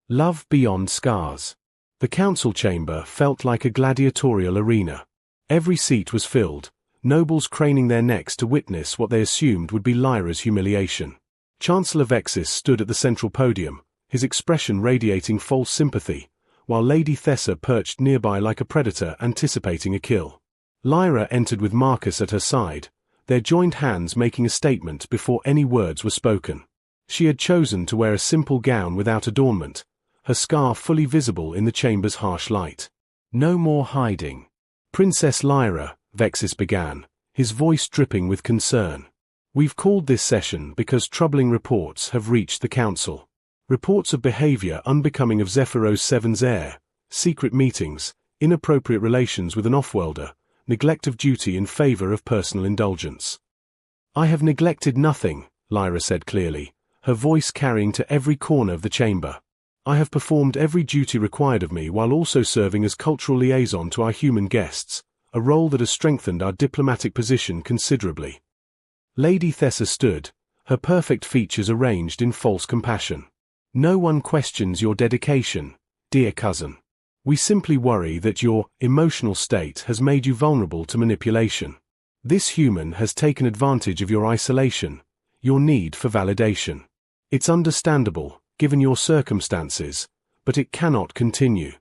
Love beyond scars. The council chamber felt like a gladiatorial arena. Every seat was filled, nobles craning their necks to witness what they assumed would be Lyra's humiliation. Chancellor Vexis stood at the central podium, his expression radiating false sympathy, while Lady Thessa perched nearby like a predator anticipating a kill. Lyra entered with Marcus at her side, their joined hands making a statement before any words were spoken. She had chosen to wear a simple gown without adornment, her scar fully visible in the chamber's harsh light. No more hiding. Princess Lyra, Vexis began, his voice dripping with concern. We've called this session because troubling reports have reached the council. Reports of behavior unbecoming of Zephyros Seven's heir, secret meetings, inappropriate relations with an offworlder, neglect of duty in favor of personal indulgence. I have neglected nothing, Lyra said clearly, her voice carrying to every corner of the chamber. I have performed every duty required of me while also serving as cultural liaison to our human guests, a role that has strengthened our diplomatic position considerably. Lady Thessa stood, her perfect features arranged in false compassion. No one questions your dedication, dear cousin. We simply worry that your emotional state has made you vulnerable to manipulation. This human has taken advantage of your isolation, your need for validation. It's understandable, given your circumstances, but it cannot continue.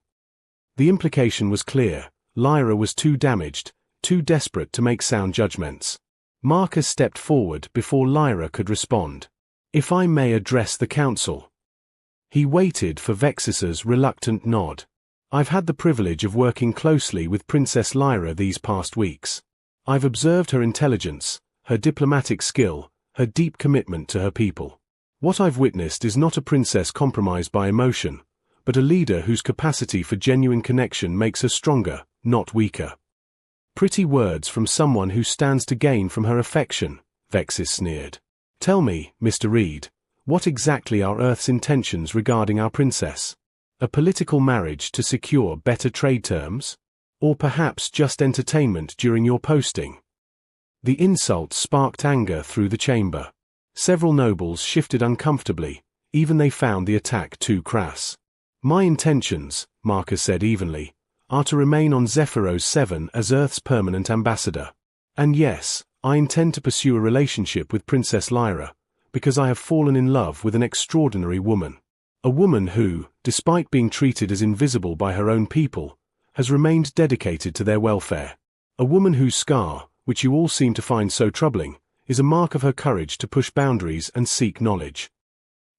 The implication was clear. Lyra was too damaged, too desperate to make sound judgments. Marcus stepped forward before Lyra could respond. If I may address the council. He waited for Vexis's reluctant nod. I've had the privilege of working closely with Princess Lyra these past weeks. I've observed her intelligence, her diplomatic skill, her deep commitment to her people. What I've witnessed is not a princess compromised by emotion, but a leader whose capacity for genuine connection makes her stronger, not weaker. Pretty words from someone who stands to gain from her affection, Vexis sneered. Tell me, Mr. Reed, what exactly are Earth's intentions regarding our princess? A political marriage to secure better trade terms? Or perhaps just entertainment during your posting? The insult sparked anger through the chamber. Several nobles shifted uncomfortably, even they found the attack too crass. My intentions, Marcus said evenly, are to remain on Zephyros 7 as Earth's permanent ambassador. And yes, I intend to pursue a relationship with Princess Lyra, because I have fallen in love with an extraordinary woman. A woman who, despite being treated as invisible by her own people, has remained dedicated to their welfare. A woman whose scar, which you all seem to find so troubling, is a mark of her courage to push boundaries and seek knowledge.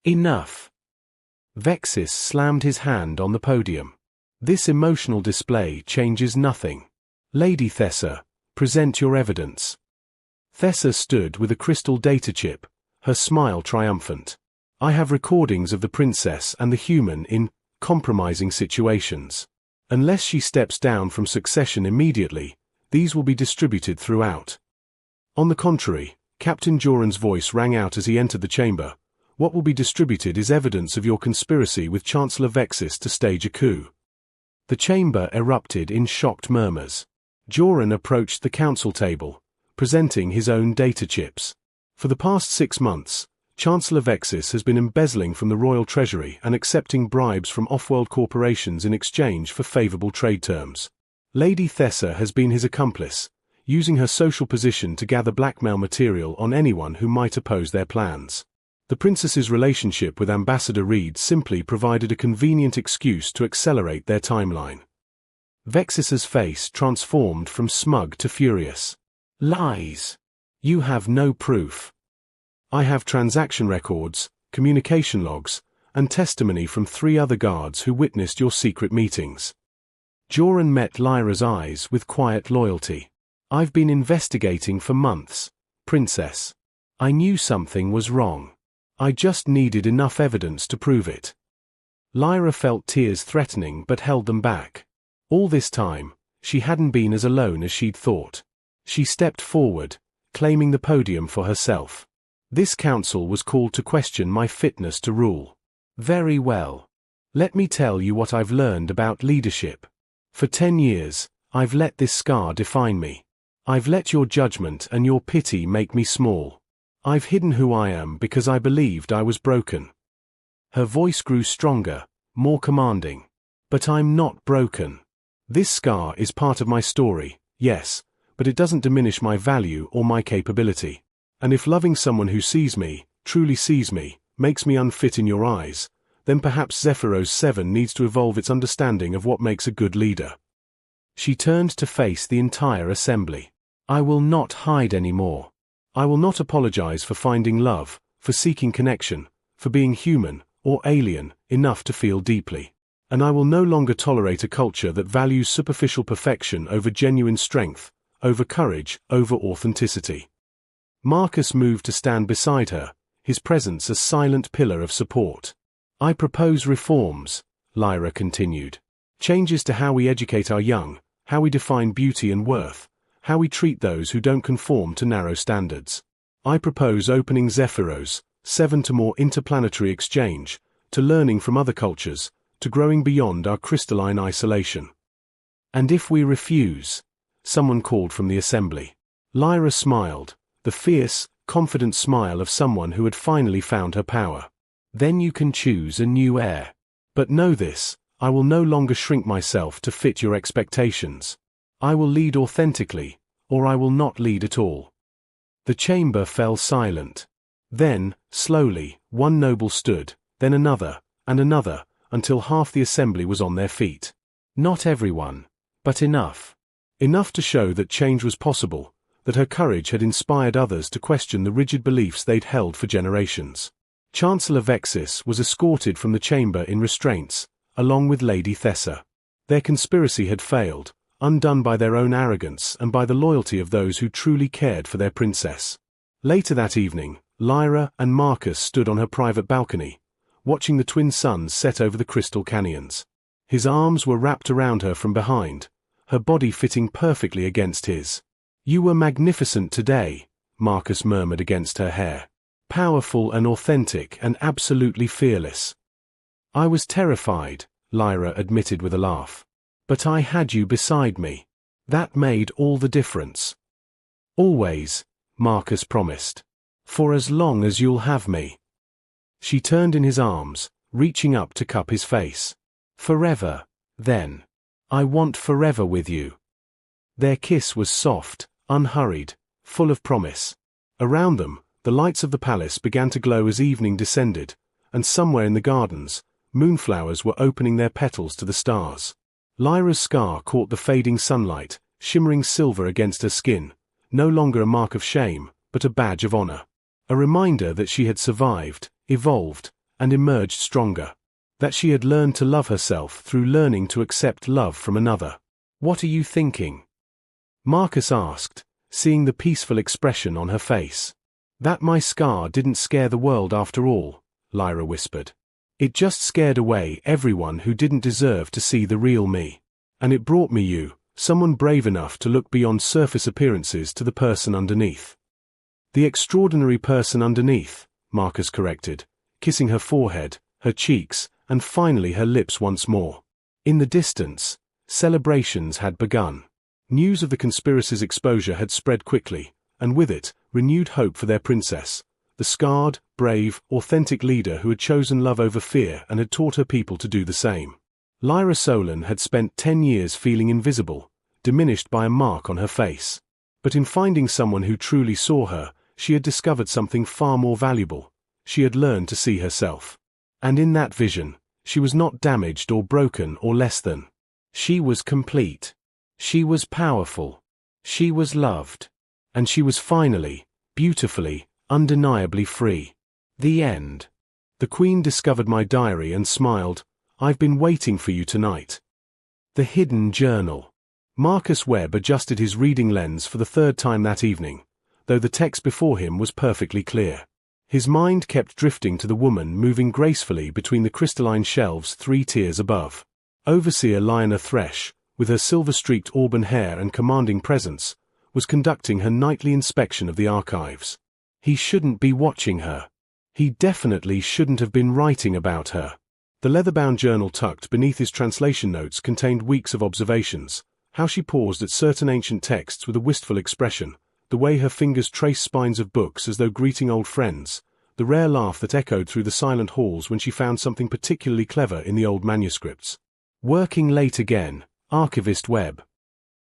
Enough. Vexis slammed his hand on the podium. This emotional display changes nothing. Lady Thessa, present your evidence. Thessa stood with a crystal data chip, her smile triumphant. I have recordings of the princess and the human in compromising situations. Unless she steps down from succession immediately, these will be distributed throughout. On the contrary, Captain Joran's voice rang out as he entered the chamber. What will be distributed is evidence of your conspiracy with Chancellor Vexis to stage a coup. The chamber erupted in shocked murmurs. Joran approached the council table, presenting his own data chips. For the past 6 months, Chancellor Vexis has been embezzling from the royal treasury and accepting bribes from off-world corporations in exchange for favorable trade terms. Lady Thessa has been his accomplice, using her social position to gather blackmail material on anyone who might oppose their plans. The princess's relationship with Ambassador Reed simply provided a convenient excuse to accelerate their timeline. Vexis's face transformed from smug to furious. Lies! You have no proof. I have transaction records, communication logs, and testimony from 3 other guards who witnessed your secret meetings. Joran met Lyra's eyes with quiet loyalty. I've been investigating for months, Princess. I knew something was wrong. I just needed enough evidence to prove it. Lyra felt tears threatening but held them back. All this time, she hadn't been as alone as she'd thought. She stepped forward, claiming the podium for herself. This council was called to question my fitness to rule. Very well. Let me tell you what I've learned about leadership. For 10 years, I've let this scar define me. I've let your judgment and your pity make me small. I've hidden who I am because I believed I was broken. Her voice grew stronger, more commanding. But I'm not broken. This scar is part of my story, yes, but it doesn't diminish my value or my capability. And if loving someone who sees me, truly sees me, makes me unfit in your eyes, then perhaps Zephyros 7 needs to evolve its understanding of what makes a good leader. She turned to face the entire assembly. I will not hide anymore. I will not apologize for finding love, for seeking connection, for being human, or alien, enough to feel deeply. And I will no longer tolerate a culture that values superficial perfection over genuine strength, over courage, over authenticity. Marcus moved to stand beside her, his presence a silent pillar of support. I propose reforms, Lyra continued. Changes to how we educate our young, how we define beauty and worth, how we treat those who don't conform to narrow standards. I propose opening Zephyros 7 to more interplanetary exchange, to learning from other cultures, to growing beyond our crystalline isolation. And if we refuse? Someone called from the assembly. Lyra smiled, the fierce, confident smile of someone who had finally found her power. Then you can choose a new heir. But know this, I will no longer shrink myself to fit your expectations. I will lead authentically, or I will not lead at all. The chamber fell silent. Then, slowly, one noble stood, then another, and another, until half the assembly was on their feet. Not everyone, but enough. Enough to show that change was possible, that her courage had inspired others to question the rigid beliefs they'd held for generations. Chancellor Vexis was escorted from the chamber in restraints, along with Lady Thessa. Their conspiracy had failed, undone by their own arrogance and by the loyalty of those who truly cared for their princess. Later that evening, Lyra and Marcus stood on her private balcony, watching the twin suns set over the crystal canyons. His arms were wrapped around her from behind, her body fitting perfectly against his. You were magnificent today, Marcus murmured against her hair. Powerful and authentic and absolutely fearless. I was terrified, Lyra admitted with a laugh. But I had you beside me. That made all the difference. Always, Marcus promised. For as long as you'll have me. She turned in his arms, reaching up to cup his face. Forever, then. I want forever with you. Their kiss was soft, unhurried, full of promise. Around them, the lights of the palace began to glow as evening descended, and somewhere in the gardens, moonflowers were opening their petals to the stars. Lyra's scar caught the fading sunlight, shimmering silver against her skin, no longer a mark of shame, but a badge of honor. A reminder that she had survived, evolved, and emerged stronger. That she had learned to love herself through learning to accept love from another. What are you thinking? Marcus asked, seeing the peaceful expression on her face. That my scar didn't scare the world after all, Lyra whispered. It just scared away everyone who didn't deserve to see the real me. And it brought me you, someone brave enough to look beyond surface appearances to the person underneath. The extraordinary person underneath, Marcus corrected, kissing her forehead, her cheeks, and finally her lips once more. In the distance, celebrations had begun. News of the conspiracy's exposure had spread quickly, and with it, renewed hope for their princess, the scarred, brave, authentic leader who had chosen love over fear and had taught her people to do the same. Lyra Solon had spent 10 years feeling invisible, diminished by a mark on her face. But in finding someone who truly saw her, she had discovered something far more valuable. She had learned to see herself. And in that vision, she was not damaged or broken or less than. She was complete. She was powerful. She was loved. And she was finally, beautifully, undeniably free. The end. The Queen discovered my diary and smiled. I've been waiting for you tonight. The Hidden Journal. Marcus Webb adjusted his reading lens for the third time that evening, though the text before him was perfectly clear. His mind kept drifting to the woman moving gracefully between the crystalline shelves 3 tiers above. Overseer Lionel Thresh, with her silver-streaked auburn hair and commanding presence, was conducting her nightly inspection of the archives. He shouldn't be watching her. He definitely shouldn't have been writing about her. The leather-bound journal tucked beneath his translation notes contained weeks of observations, how she paused at certain ancient texts with a wistful expression, the way her fingers traced spines of books as though greeting old friends, the rare laugh that echoed through the silent halls when she found something particularly clever in the old manuscripts. Working late again, Archivist Webb.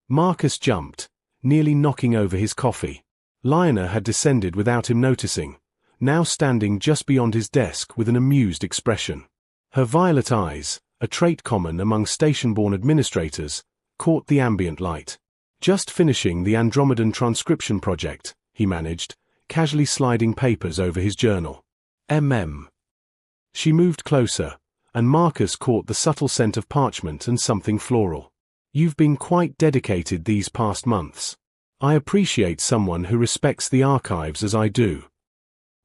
Marcus jumped, nearly knocking over his coffee. Lionel had descended without him noticing, now standing just beyond his desk with an amused expression. Her violet eyes, a trait common among station-born administrators, caught the ambient light. Just finishing the Andromedan transcription project, he managed, casually sliding papers over his journal. She moved closer, and Marcus caught the subtle scent of parchment and something floral. You've been quite dedicated these past months. I appreciate someone who respects the archives as I do.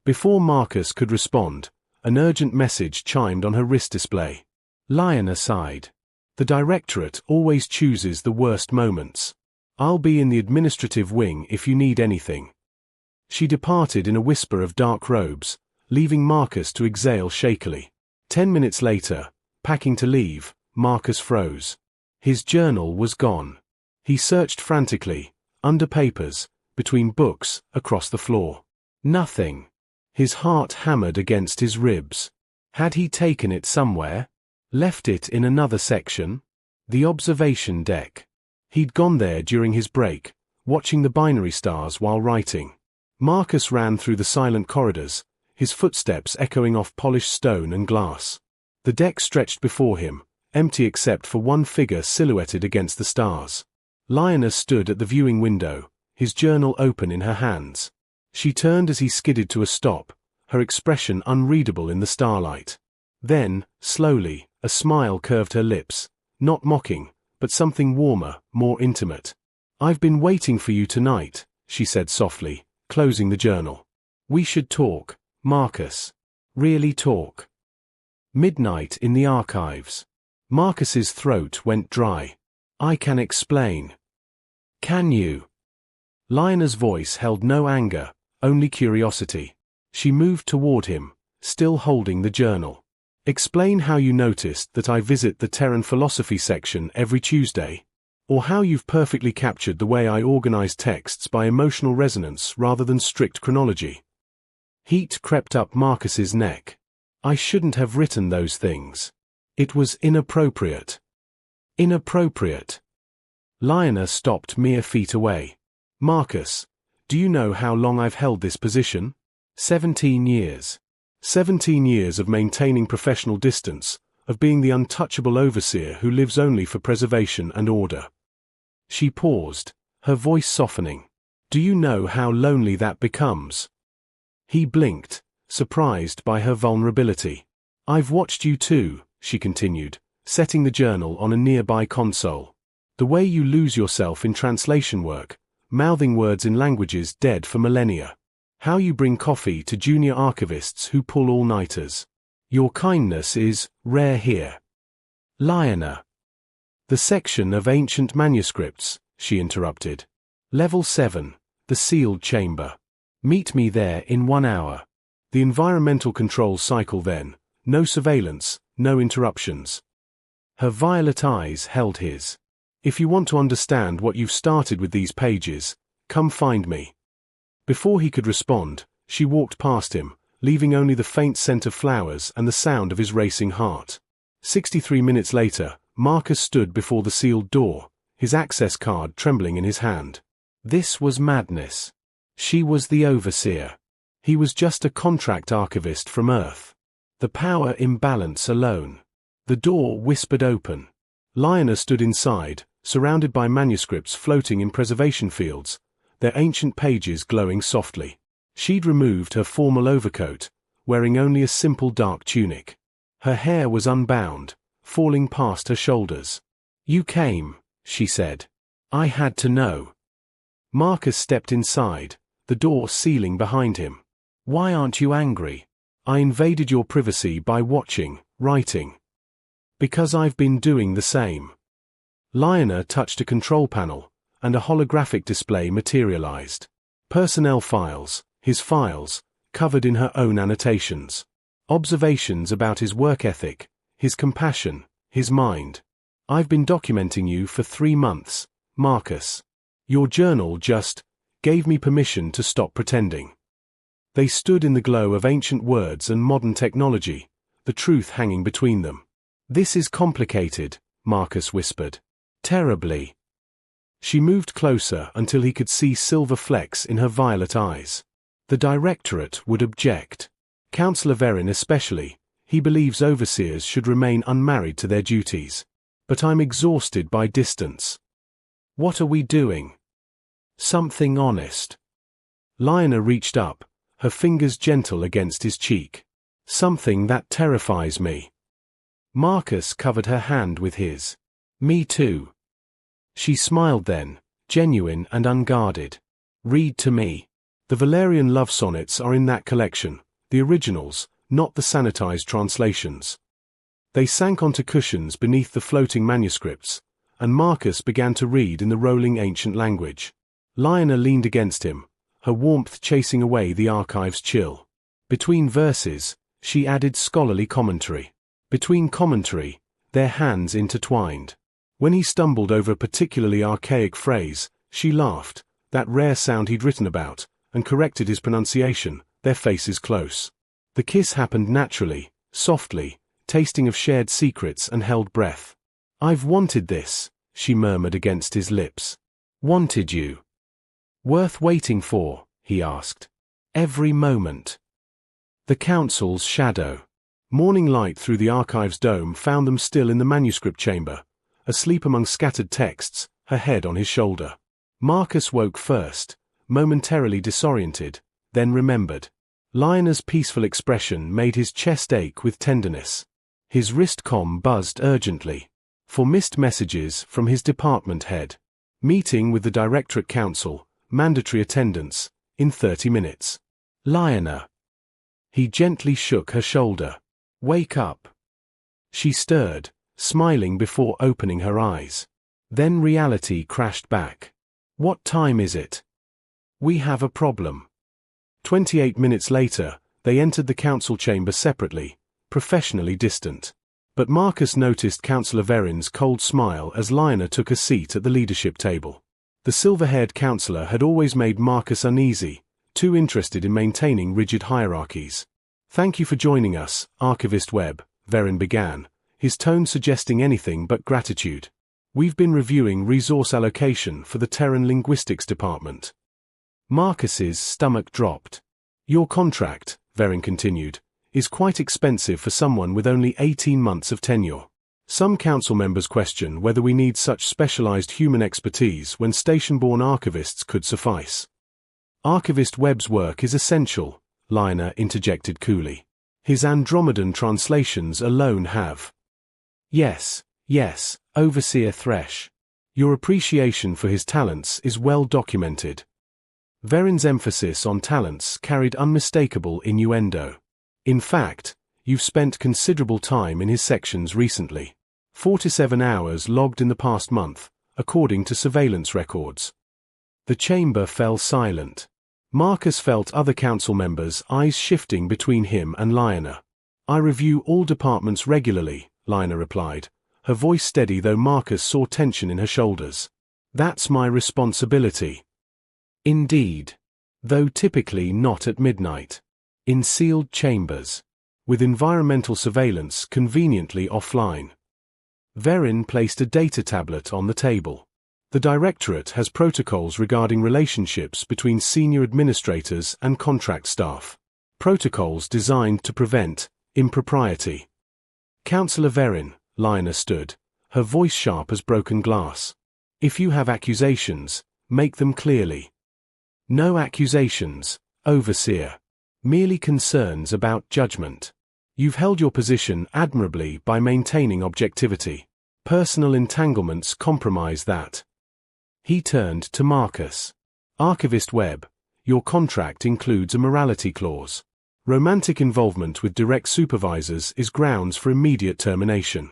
Before Marcus could respond, an urgent message chimed on her wrist display. Lionel sighed. The directorate always chooses the worst moments. I'll be in the administrative wing if you need anything. She departed in a whisper of dark robes, leaving Marcus to exhale shakily. 10 minutes later, packing to leave, Marcus froze. His journal was gone. He searched frantically, under papers, between books, across the floor. Nothing. His heart hammered against his ribs. Had he taken it somewhere? Left it in another section? The observation deck. He'd gone there during his break, watching the binary stars while writing. Marcus ran through the silent corridors, his footsteps echoing off polished stone and glass. The deck stretched before him, empty except for one figure silhouetted against the stars. Lionel stood at the viewing window, his journal open in her hands. She turned as he skidded to a stop, her expression unreadable in the starlight. Then, slowly, a smile curved her lips, not mocking, but something warmer, more intimate. I've been waiting for you tonight, she said softly, closing the journal. We should talk, Marcus. Really talk. Midnight in the archives. Marcus's throat went dry. I can explain. Can you? Lionel's voice held no anger, only curiosity. She moved toward him, still holding the journal. Explain how you noticed that I visit the Terran philosophy section every Tuesday, or how you've perfectly captured the way I organize texts by emotional resonance rather than strict chronology. Heat crept up Marcus's neck. I shouldn't have written those things. It was inappropriate. Inappropriate. Lionel stopped mere feet away. Marcus, do you know how long I've held this position? 17 years. 17 years of maintaining professional distance, of being the untouchable overseer who lives only for preservation and order. She paused, her voice softening. Do you know how lonely that becomes? He blinked, surprised by her vulnerability. I've watched you too, she continued, setting the journal on a nearby console. The way you lose yourself in translation work, mouthing words in languages dead for millennia. How you bring coffee to junior archivists who pull all-nighters. Your kindness is rare here. Lionel. The section of ancient manuscripts, she interrupted. Level 7, the sealed chamber. Meet me there in 1 hour. The environmental control cycle then, no surveillance, no interruptions. Her violet eyes held his. If you want to understand what you've started with these pages, come find me. Before he could respond, she walked past him, leaving only the faint scent of flowers and the sound of his racing heart. 63 minutes later, Marcus stood before the sealed door, his access card trembling in his hand. This was madness. She was the overseer. He was just a contract archivist from Earth. The power imbalance alone. The door whispered open. Lionel stood inside, surrounded by manuscripts floating in preservation fields, their ancient pages glowing softly. She'd removed her formal overcoat, wearing only a simple dark tunic. Her hair was unbound, falling past her shoulders. You came, she said. I had to know. Marcus stepped inside, the door sealing behind him. Why aren't you angry? I invaded your privacy by watching, writing. Because I've been doing the same. Lionel touched a control panel, and a holographic display materialized. Personnel files, his files, covered in her own annotations. Observations about his work ethic, his compassion, his mind. I've been documenting you for 3 months, Marcus. Your journal just gave me permission to stop pretending. They stood in the glow of ancient words and modern technology, the truth hanging between them. "This is complicated," Marcus whispered. "Terribly." She moved closer until he could see silver flecks in her violet eyes. "The Directorate would object. Councillor Verin especially. He believes overseers should remain unmarried to their duties. But I'm exhausted by distance." "What are we doing?" "Something honest." Lionel reached up, her fingers gentle against his cheek. "Something that terrifies me." Marcus covered her hand with his. "Me too." She smiled then, genuine and unguarded. "Read to me." The Valerian love sonnets are in that collection, the originals, not the sanitized translations. They sank onto cushions beneath the floating manuscripts, and Marcus began to read in the rolling ancient language. Lionel leaned against him, her warmth chasing away the archive's chill. Between verses, she added scholarly commentary. Between commentary, their hands intertwined. When he stumbled over a particularly archaic phrase, she laughed, that rare sound he'd written about, and corrected his pronunciation, their faces close. The kiss happened naturally, softly, tasting of shared secrets and held breath. "I've wanted this," she murmured against his lips. "Wanted you." "Worth waiting for?" he asked. "Every moment." The Council's shadow. Morning light through the archive's dome found them still in the manuscript chamber, asleep among scattered texts, her head on his shoulder. Marcus woke first, momentarily disoriented, then remembered. Lionel's peaceful expression made his chest ache with tenderness. His wrist-com buzzed urgently. For missed messages from his department head. Meeting with the Directorate Council, mandatory attendance, in 30 minutes. "Lionel." He gently shook her shoulder. "Wake up." She stirred, smiling before opening her eyes. Then reality crashed back. "What time is it?" "We have a problem." 28 minutes later, they entered the council chamber separately, professionally distant. But Marcus noticed Councillor Verin's cold smile as Lionel took a seat at the leadership table. The silver-haired councillor had always made Marcus uneasy, too interested in maintaining rigid hierarchies. "Thank you for joining us, Archivist Webb," Verin began, his tone suggesting anything but gratitude. "We've been reviewing resource allocation for the Terran Linguistics Department." Marcus's stomach dropped. "Your contract," Verin continued, "is quite expensive for someone with only 18 months of tenure. Some council members question whether we need such specialized human expertise when station-born archivists could suffice." "Archivist Webb's work is essential," Lionel interjected coolly. "His Andromedan translations alone have." Yes, Overseer Thresh. "Your appreciation for his talents is well documented." Verin's emphasis on talents carried unmistakable innuendo. "In fact, you've spent considerable time in his sections recently. 47 hours logged in the past month, according to surveillance records." The chamber fell silent. Marcus felt other council members' eyes shifting between him and Lionel. "I review all departments regularly," Lionel replied, her voice steady though Marcus saw tension in her shoulders. "That's my responsibility." "Indeed. Though typically not at midnight. In sealed chambers. With environmental surveillance conveniently offline." Verin placed a data tablet on the table. "The Directorate has protocols regarding relationships between senior administrators and contract staff. Protocols designed to prevent impropriety." "Councillor Verin," Lionel stood, her voice sharp as broken glass. "If you have accusations, make them clearly." "No accusations, Overseer. Merely concerns about judgment. You've held your position admirably by maintaining objectivity. Personal entanglements compromise that." He turned to Marcus. "Archivist Webb, your contract includes a morality clause. Romantic involvement with direct supervisors is grounds for immediate termination."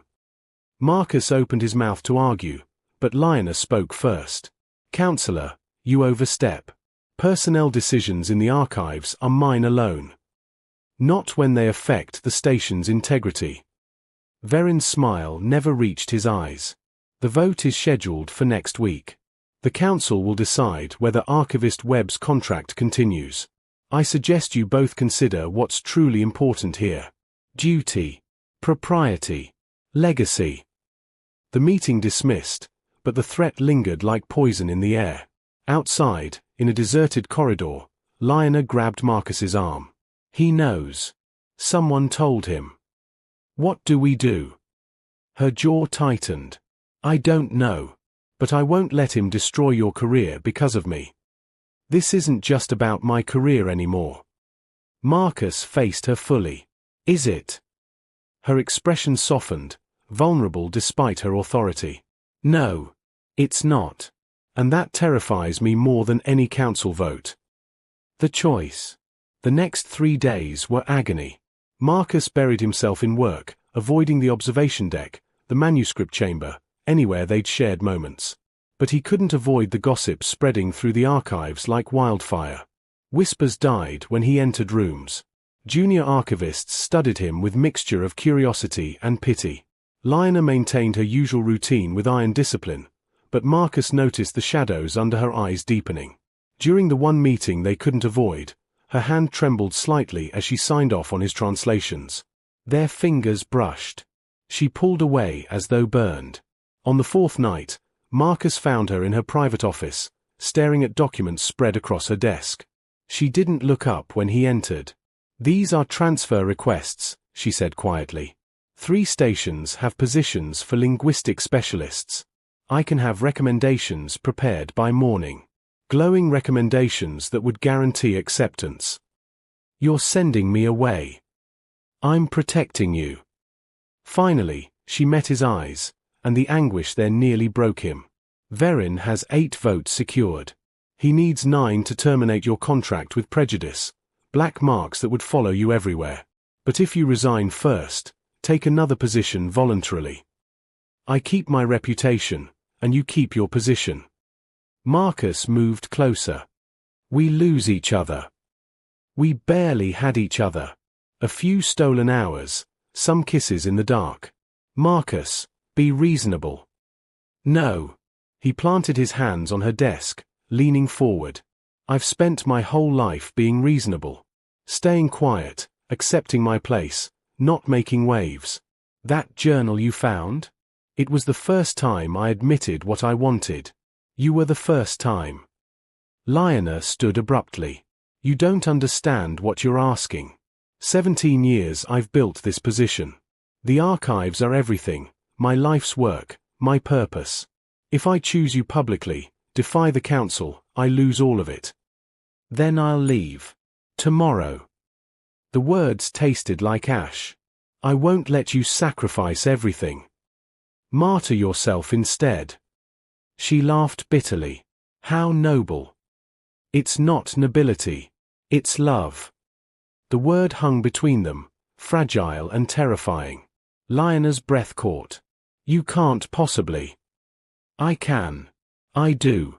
Marcus opened his mouth to argue, but Lionel spoke first. "Councillor, you overstep. Personnel decisions in the archives are mine alone. Not when they affect the station's integrity." Verin's smile never reached his eyes. "The vote is scheduled for next week. The council will decide whether Archivist Webb's contract continues. I suggest you both consider what's truly important here. Duty, propriety, legacy. The meeting dismissed, but the threat lingered like poison in the air. Outside, in a deserted corridor, Lionel grabbed Marcus's arm. He knows. Someone told him. What do we do? Her jaw tightened. I don't know. But I won't let him destroy your career because of me. This isn't just about my career anymore. Marcus faced her fully. Is it? Her expression softened, vulnerable despite her authority. No, it's not. And that terrifies me more than any council vote. The choice. The next 3 days were agony. Marcus buried himself in work, avoiding the observation deck, the manuscript chamber, anywhere they'd shared moments. But he couldn't avoid the gossip spreading through the archives like wildfire. Whispers died when he entered rooms. Junior archivists studied him with mixture of curiosity and pity. Lionel maintained her usual routine with iron discipline, but Marcus noticed the shadows under her eyes deepening. During the one meeting they couldn't avoid, her hand trembled slightly as she signed off on his translations. Their fingers brushed. She pulled away as though burned. On the 4th night, Marcus found her in her private office, staring at documents spread across her desk. She didn't look up when he entered. These are transfer requests, she said quietly. 3 stations have positions for linguistic specialists. I can have recommendations prepared by morning. Glowing recommendations that would guarantee acceptance. You're sending me away. I'm protecting you. Finally, she met his eyes, and the anguish there nearly broke him. Verin has 8 votes secured. He needs 9 to terminate your contract with prejudice, black marks that would follow you everywhere. But if you resign first, take another position voluntarily. I keep my reputation, and you keep your position. Marcus moved closer. We lose each other. We barely had each other. A few stolen hours, some kisses in the dark. Marcus, be reasonable. No. He planted his hands on her desk, leaning forward. I've spent my whole life being reasonable. Staying quiet, accepting my place, not making waves. That journal you found? It was the first time I admitted what I wanted. You were the first time. Lionel stood abruptly. You don't understand what you're asking. 17 years I've built this position. The archives are everything, my life's work, my purpose. If I choose you publicly, defy the council, I lose all of it. Then I'll leave. Tomorrow. The words tasted like ash. I won't let you sacrifice everything. Martyr yourself instead. She laughed bitterly. How noble. It's not nobility. It's love. The word hung between them, fragile and terrifying. Lionel's breath caught. You can't possibly. I can. I do.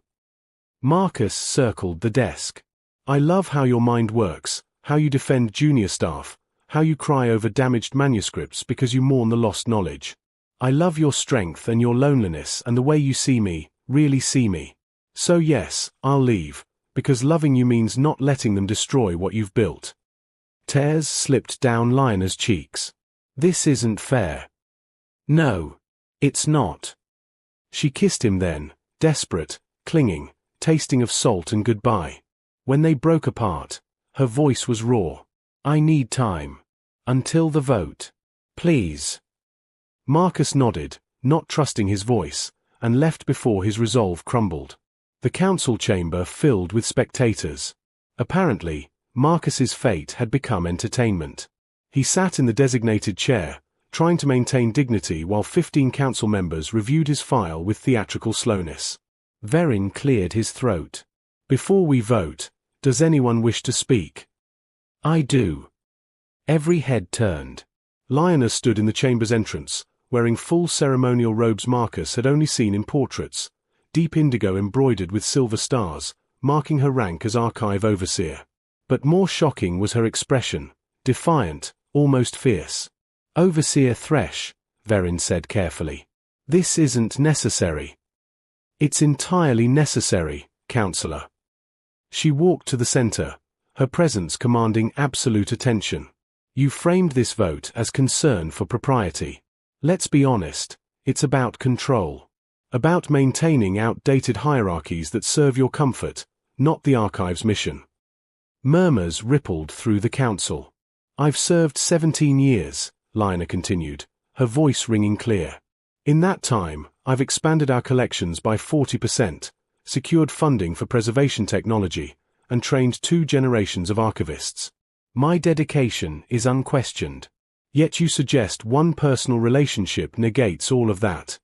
Marcus circled the desk. I love how your mind works, how you defend junior staff, how you cry over damaged manuscripts because you mourn the lost knowledge. I love your strength and your loneliness and the way you see me, really see me. So yes, I'll leave, because loving you means not letting them destroy what you've built. Tears slipped down Lionel's cheeks. This isn't fair. No, it's not. She kissed him then, desperate, clinging, tasting of salt and goodbye. When they broke apart, her voice was raw. I need time. Until the vote. Please. Marcus nodded, not trusting his voice, and left before his resolve crumbled. The council chamber filled with spectators. Apparently, Marcus's fate had become entertainment. He sat in the designated chair, trying to maintain dignity while 15 council members reviewed his file with theatrical slowness. Verin cleared his throat. Before we vote, does anyone wish to speak? I do. Every head turned. Lionel stood in the chamber's entrance, wearing full ceremonial robes Marcus had only seen in portraits, deep indigo embroidered with silver stars, marking her rank as archive overseer. But more shocking was her expression, defiant, almost fierce. Overseer Thresh, Verin said carefully. This isn't necessary. It's entirely necessary, Counselor. She walked to the center, her presence commanding absolute attention. You framed this vote as concern for propriety. Let's be honest, it's about control. About maintaining outdated hierarchies that serve your comfort, not the archive's mission. Murmurs rippled through the council. I've served 17 years, Lionel continued, her voice ringing clear. In that time, I've expanded our collections by 40%, secured funding for preservation technology, and trained 2 generations of archivists. My dedication is unquestioned. Yet you suggest one personal relationship negates all of that.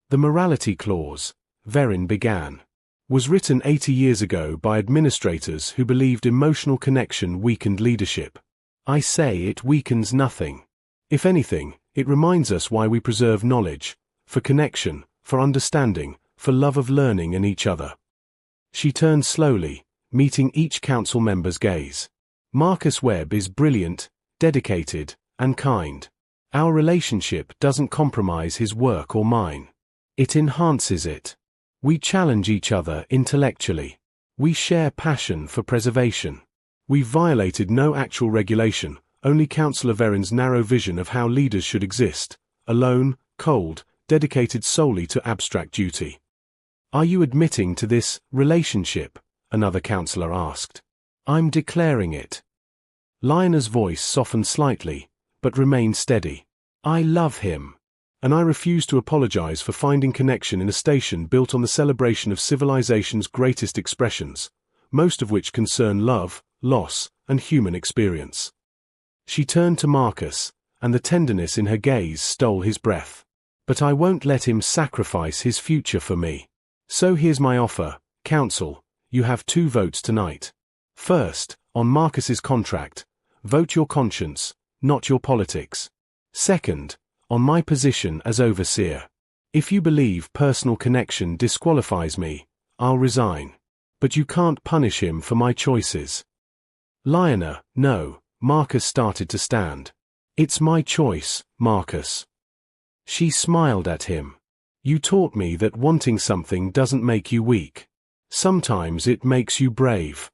The morality clause, Verin began, was written 80 years ago by administrators who believed emotional connection weakened leadership. I say it weakens nothing. If anything, it reminds us why we preserve knowledge, for connection, for understanding, for love of learning and each other. She turned slowly, meeting each council member's gaze. Marcus Webb is brilliant, dedicated, and kind. Our relationship doesn't compromise his work or mine. It enhances it. We challenge each other intellectually. We share passion for preservation. We violated no actual regulation, only Councillor Verin's narrow vision of how leaders should exist, alone, cold, dedicated solely to abstract duty. Are you admitting to this relationship? Another councillor asked. I'm declaring it. Lionel's voice softened slightly, but remained steady. I love him. And I refuse to apologize for finding connection in a station built on the celebration of civilization's greatest expressions, most of which concern love, loss, and human experience. She turned to Marcus, and the tenderness in her gaze stole his breath. But I won't let him sacrifice his future for me. So here's my offer, Council, you have 2 votes tonight. First, on Marcus's contract, vote your conscience, not your politics. Second, on my position as overseer. If you believe personal connection disqualifies me, I'll resign. But you can't punish him for my choices. Lionel, no, Marcus started to stand. It's my choice, Marcus. She smiled at him. You taught me that wanting something doesn't make you weak. Sometimes it makes you brave.